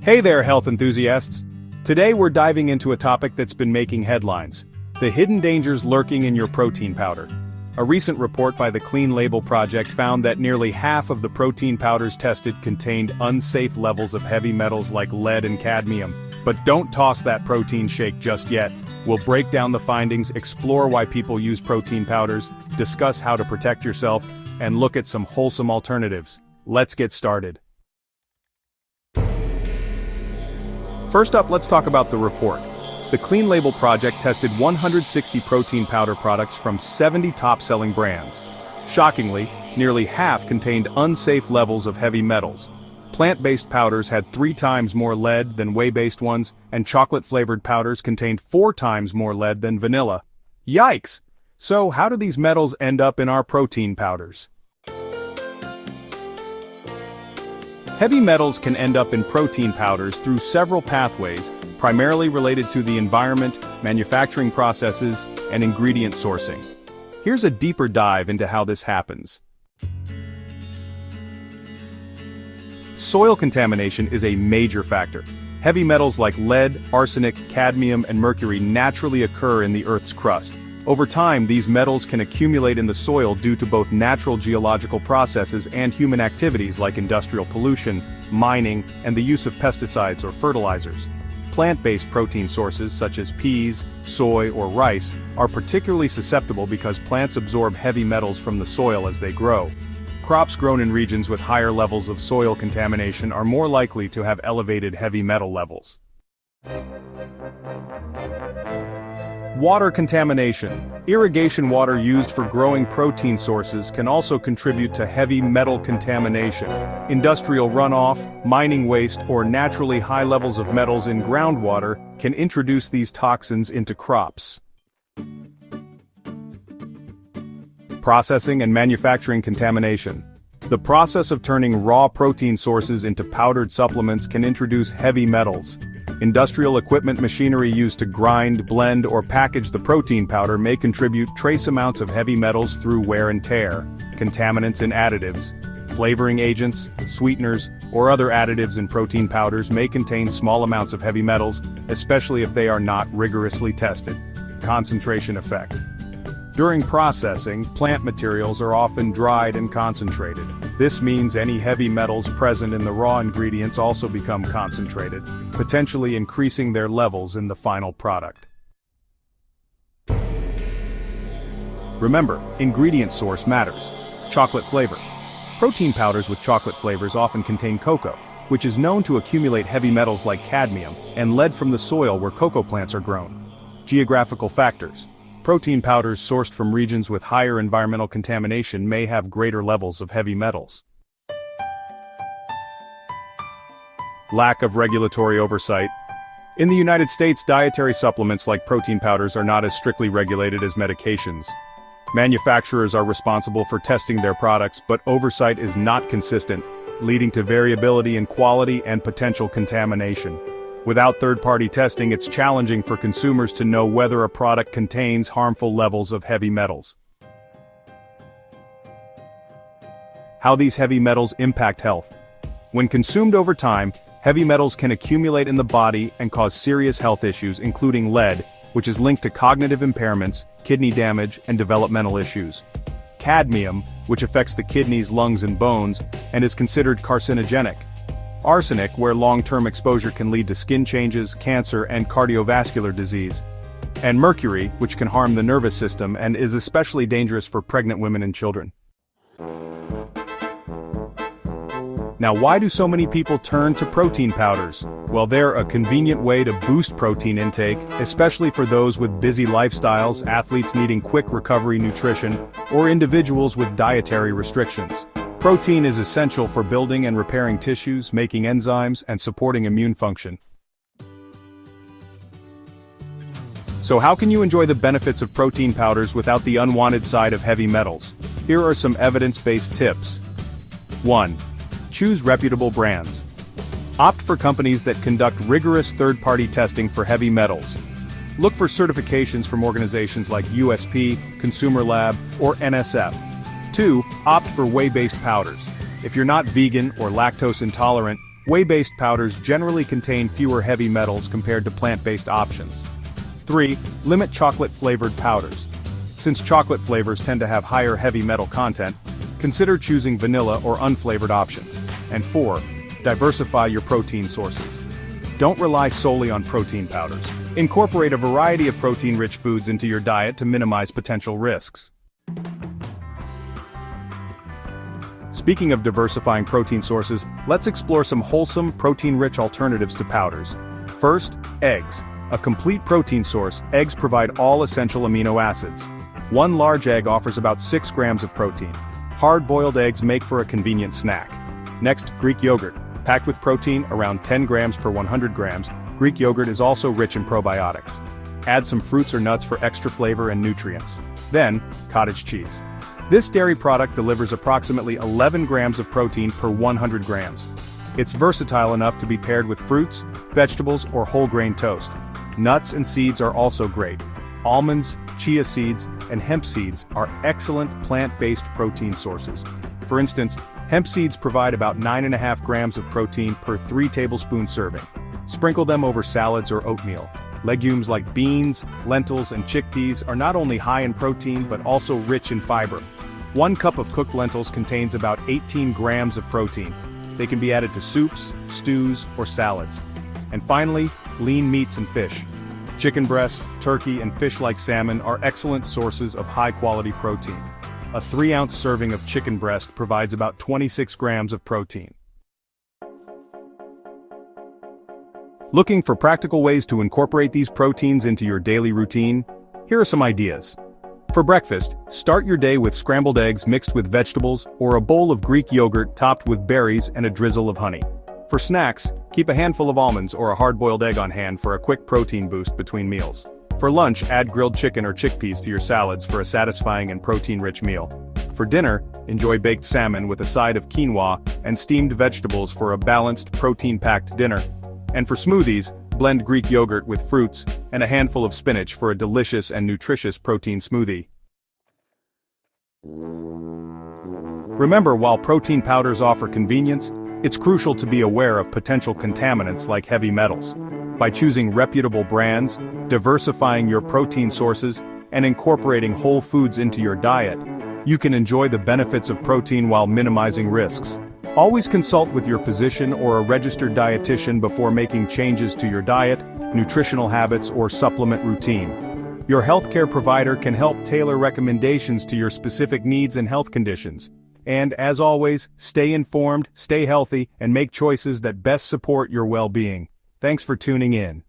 Hey there, health enthusiasts! Today we're diving into a topic that's been making headlines: the hidden dangers lurking in your protein powder. A recent report by the Clean Label Project found that nearly half of the protein powders tested contained unsafe levels of heavy metals like lead and cadmium. But don't toss that protein shake just yet. We'll break down the findings, explore why people use protein powders, discuss how to protect yourself, and look at some wholesome alternatives. Let's get started. First up, let's talk about the report. The Clean Label Project tested 160 protein powder products from 70 top-selling brands. Shockingly, nearly half contained unsafe levels of heavy metals. Plant-based powders had 3 times more lead than whey-based ones, and chocolate-flavored powders contained 4 times more lead than vanilla. Yikes! So how do these metals end up in our protein powders? Heavy metals can end up in protein powders through several pathways, primarily related to the environment, manufacturing processes, and ingredient sourcing. Here's a deeper dive into how this happens. Soil contamination is a major factor. Heavy metals like lead, arsenic, cadmium, and mercury naturally occur in the Earth's crust. Over time, these metals can accumulate in the soil due to both natural geological processes and human activities like industrial pollution, mining, and the use of pesticides or fertilizers. Plant-based protein sources such as peas, soy, or rice are particularly susceptible because plants absorb heavy metals from the soil as they grow. Crops grown in regions with higher levels of soil contamination are more likely to have elevated heavy metal levels. Water contamination. Irrigation water used for growing protein sources can also contribute to heavy metal contamination. Industrial runoff, mining waste, or naturally high levels of metals in groundwater can introduce these toxins into crops. Processing and manufacturing contamination. The process of turning raw protein sources into powdered supplements can introduce heavy metals. Industrial equipment machinery used to grind, blend, or package the protein powder may contribute trace amounts of heavy metals through wear and tear. Contaminants and additives. Flavoring agents, sweeteners, or other additives in protein powders may contain small amounts of heavy metals, especially if they are not rigorously tested. Concentration effect. During processing, plant materials are often dried and concentrated. This means any heavy metals present in the raw ingredients also become concentrated, potentially increasing their levels in the final product. Remember, ingredient source matters. Chocolate flavor. Protein powders with chocolate flavors often contain cocoa, which is known to accumulate heavy metals like cadmium and lead from the soil where cocoa plants are grown. Geographical factors. Protein powders sourced from regions with higher environmental contamination may have greater levels of heavy metals. Lack of regulatory oversight. In the United States, dietary supplements like protein powders are not as strictly regulated as medications. Manufacturers are responsible for testing their products, but oversight is not consistent, leading to variability in quality and potential contamination. Without third-party testing, it's challenging for consumers to know whether a product contains harmful levels of heavy metals. How these heavy metals impact health. When consumed over time, heavy metals can accumulate in the body and cause serious health issues, including lead, which is linked to cognitive impairments, kidney damage, and developmental issues. Cadmium, which affects the kidneys, lungs, and bones, and is considered carcinogenic. Arsenic, where long-term exposure can lead to skin changes, cancer, and cardiovascular disease. And mercury, which can harm the nervous system and is especially dangerous for pregnant women and children. Now, why do so many people turn to protein powders? Well, they're a convenient way to boost protein intake, especially for those with busy lifestyles, athletes needing quick recovery nutrition, or individuals with dietary restrictions. Protein is essential for building and repairing tissues, making enzymes, and supporting immune function. So how can you enjoy the benefits of protein powders without the unwanted side of heavy metals? Here are some evidence-based tips. 1. Choose reputable brands. Opt for companies that conduct rigorous third-party testing for heavy metals. Look for certifications from organizations like USP, Consumer Lab, or NSF. 2. Opt for whey-based powders. If you're not vegan or lactose intolerant, Whey-based powders generally contain fewer heavy metals compared to plant-based options. 3. Limit chocolate-flavored powders. Since chocolate flavors tend to have higher heavy metal content, consider choosing vanilla or unflavored options. And 4. Diversify your protein sources. Don't rely solely on protein powders. Incorporate a variety of protein-rich foods into your diet to minimize potential risks. Speaking of diversifying protein sources, let's explore some wholesome, protein-rich alternatives to powders. First, eggs. A complete protein source, eggs provide all essential amino acids. One large egg offers about 6 grams of protein. Hard-boiled eggs make for a convenient snack. Next, Greek yogurt. Packed with protein, around 10 grams per 100 grams, Greek yogurt is also rich in probiotics. Add some fruits or nuts for extra flavor and nutrients. Then, cottage cheese. This dairy product delivers approximately 11 grams of protein per 100 grams. It's versatile enough to be paired with fruits, vegetables, or whole grain toast. Nuts and seeds are also great. Almonds, chia seeds, and hemp seeds are excellent plant-based protein sources. For instance, hemp seeds provide about 9.5 grams of protein per 3 tablespoon serving. Sprinkle them over salads or oatmeal. Legumes like beans, lentils, and chickpeas are not only high in protein but also rich in fiber. 1 cup of cooked lentils contains about 18 grams of protein. They can be added to soups, stews, or salads. And finally, lean meats and fish. Chicken breast, turkey, and fish like salmon are excellent sources of high-quality protein. A 3-ounce serving of chicken breast provides about 26 grams of protein. Looking for practical ways to incorporate these proteins into your daily routine? Here are some ideas. For breakfast, start your day with scrambled eggs mixed with vegetables or a bowl of Greek yogurt topped with berries and a drizzle of honey. For snacks, keep a handful of almonds or a hard-boiled egg on hand for a quick protein boost between meals. For lunch, add grilled chicken or chickpeas to your salads for a satisfying and protein-rich meal. For dinner, enjoy baked salmon with a side of quinoa and steamed vegetables for a balanced, protein-packed dinner. And for smoothies, blend Greek yogurt with fruits and a handful of spinach for a delicious and nutritious protein smoothie. Remember, while protein powders offer convenience, it's crucial to be aware of potential contaminants like heavy metals. By choosing reputable brands, diversifying your protein sources, and incorporating whole foods into your diet, you can enjoy the benefits of protein while minimizing risks. Always consult with your physician or a registered dietitian before making changes to your diet, nutritional habits, or supplement routine. Your healthcare provider can help tailor recommendations to your specific needs and health conditions. And, as always, stay informed, stay healthy, and make choices that best support your well-being. Thanks for tuning in.